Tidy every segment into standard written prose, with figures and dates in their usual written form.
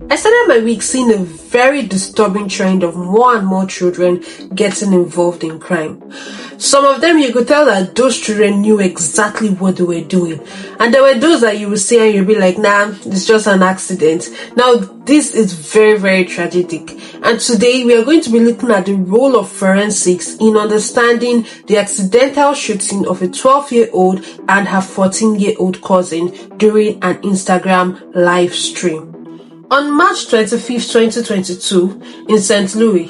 I started my week seeing a very disturbing trend of more and more children getting involved in crime. Some of them, you could tell that those children knew exactly what they were doing. And there were those that you would see and you'd be like, nah, it's just an accident. Now, this is very, very tragic. And today, we are going to be looking at the role of forensics in understanding the accidental shooting of a 12-year-old and her 14-year-old cousin during an Instagram live stream. On March 25, 2022, in St. Louis,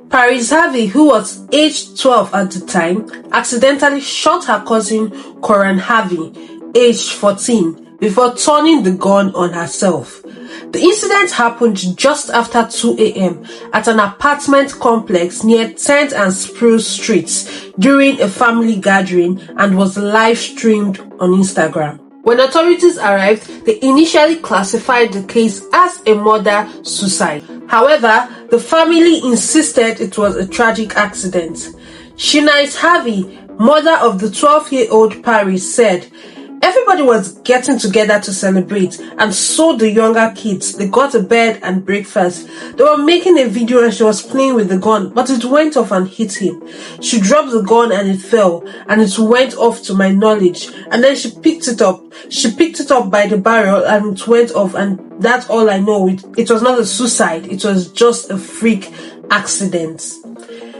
Paris Harvey, who was aged 12 at the time, accidentally shot her cousin Coran Harvey, aged 14, before turning the gun on herself. The incident happened just after 2 a.m. at an apartment complex near 10th and Spruce Streets during a family gathering and was live streamed on Instagram. When authorities arrived, they initially classified the case as a murder-suicide. However, the family insisted it was a tragic accident. Shinais Harvey, mother of the 12-year-old Paris, said, "Everybody was getting together to celebrate, and so the younger kids. They got a bed and breakfast. They were making a video and she was playing with the gun, but it went off and hit him. She dropped the gun and it fell, and it went off to my knowledge. And then she picked it up. She picked it up by the barrel and it went off, and that's all I know. It was not a suicide. It was just a freak accident."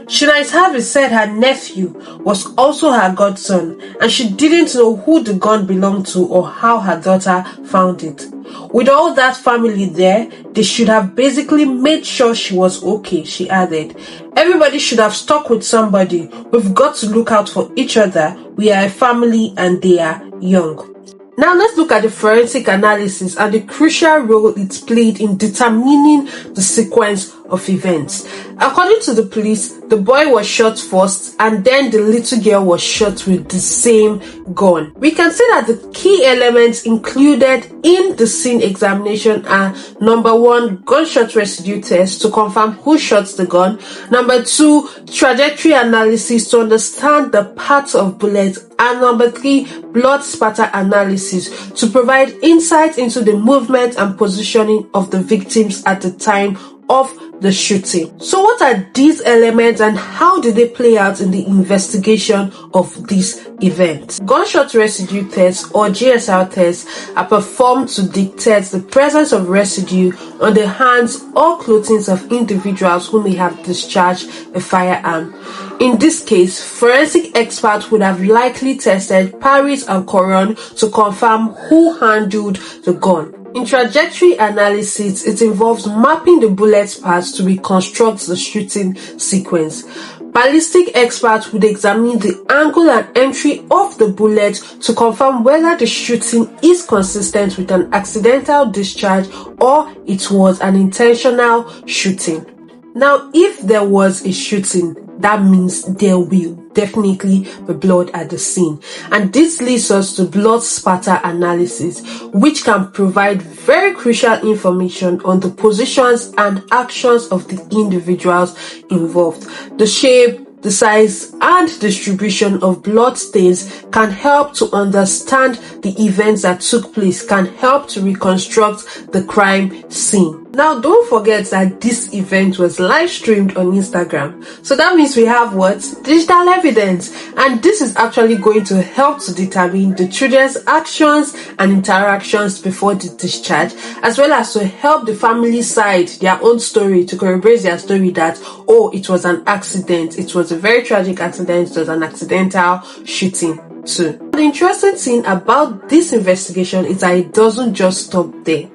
Shinais Harvey said her nephew was also her godson, and she didn't know who the gun belonged to or how her daughter found it. With all that family there, they should have basically made sure she was okay, she added. "Everybody should have stuck with somebody. We've got to look out for each other. We are a family and they are young." Now let's look at the forensic analysis and the crucial role it played in determining the sequence of events. According to the police, the boy was shot first and then the little girl was shot with the same gun. We can say that the key elements included in the scene examination are: number 1, gunshot residue test to confirm who shot the gun; number 2, trajectory analysis to understand the paths of bullets; and number 3, blood spatter analysis to provide insight into the movement and positioning of the victims at the time of the shooting. So what are these elements and how did they play out in the investigation of this event? Gunshot residue tests or GSR tests are performed to detect the presence of residue on the hands or clothing of individuals who may have discharged a firearm. In this case, forensic experts would have likely tested Paris and Coran to confirm who handled the gun. In trajectory analysis, it involves mapping the bullet paths to reconstruct the shooting sequence. Ballistic experts would examine the angle and entry of the bullet to confirm whether the shooting is consistent with an accidental discharge or it was an intentional shooting. Now, if there was a shooting, that means there will definitely be blood at the scene. And this leads us to blood spatter analysis, which can provide very crucial information on the positions and actions of the individuals involved. The shape, the size and distribution of blood stains can help to understand the events that took place, can help to reconstruct the crime scene. Now, don't forget that this event was live streamed on Instagram. So that means we have what? Digital evidence. And this is actually going to help to determine the children's actions and interactions before the discharge, as well as to help the family side, their own story, to corroborate their story that, oh, it was an accident. It was a very tragic accident. It was an accidental shooting too. The interesting thing about this investigation is that it doesn't just stop there.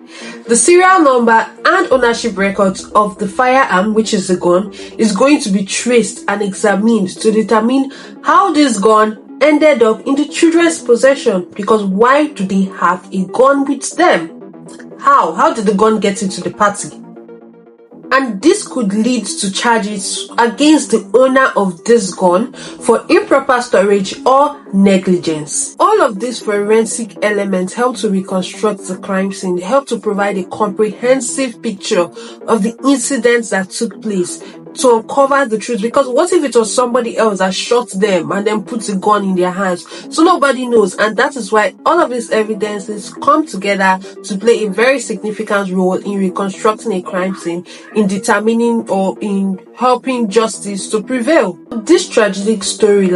The serial number and ownership records of the firearm, which is the gun, is going to be traced and examined to determine how this gun ended up in the children's possession. Because why do they have a gun with them? How did the gun get into the party? And this could lead to charges against the owner of this gun for improper storage or negligence. All of these forensic elements help to reconstruct the crime scene, help to provide a comprehensive picture of the incidents that took place to uncover the truth. Because what if it was somebody else that shot them and then put a gun in their hands? So nobody knows, and that is why all of these evidences come together to play a very significant role in reconstructing a crime scene, in determining or in helping justice to prevail. This tragic story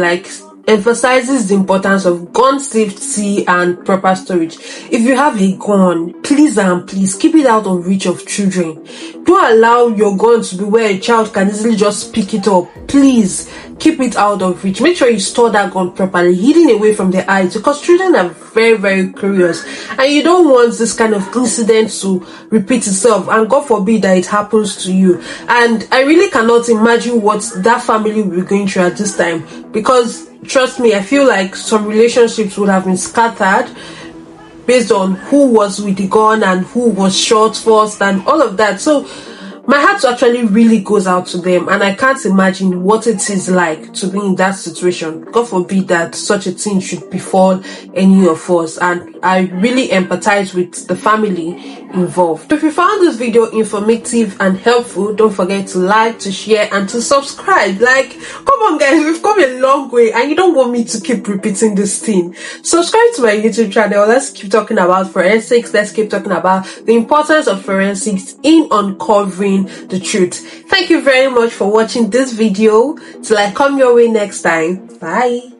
emphasizes the importance of gun safety and proper storage. If you have a gun, please keep it out of reach of children. Don't allow your gun to be where a child can easily just pick it up. Please keep it out of reach. Make sure you store that gun properly, hidden away from the eyes, because children are very, very curious, and you don't want this kind of incident to repeat itself, and God forbid that it happens to you. And I really cannot imagine what that family will be going through at this time, because trust me, I feel like some relationships would have been scattered based on who was with the gun and who was shot first and all of that. So my heart actually really goes out to them, and I can't imagine what it is like to be in that situation. God forbid that such a thing should befall any of us, and I really empathize with the family involved. So if you found this video informative and helpful, don't forget to like, to share, and to subscribe. Come on guys, we've come a long way, and you don't want me to keep repeating this thing. Subscribe to my YouTube channel. Let's keep talking about forensics. Let's keep talking about the importance of forensics in uncovering the truth. Thank you very much for watching this video. Till I come your way next time. Bye.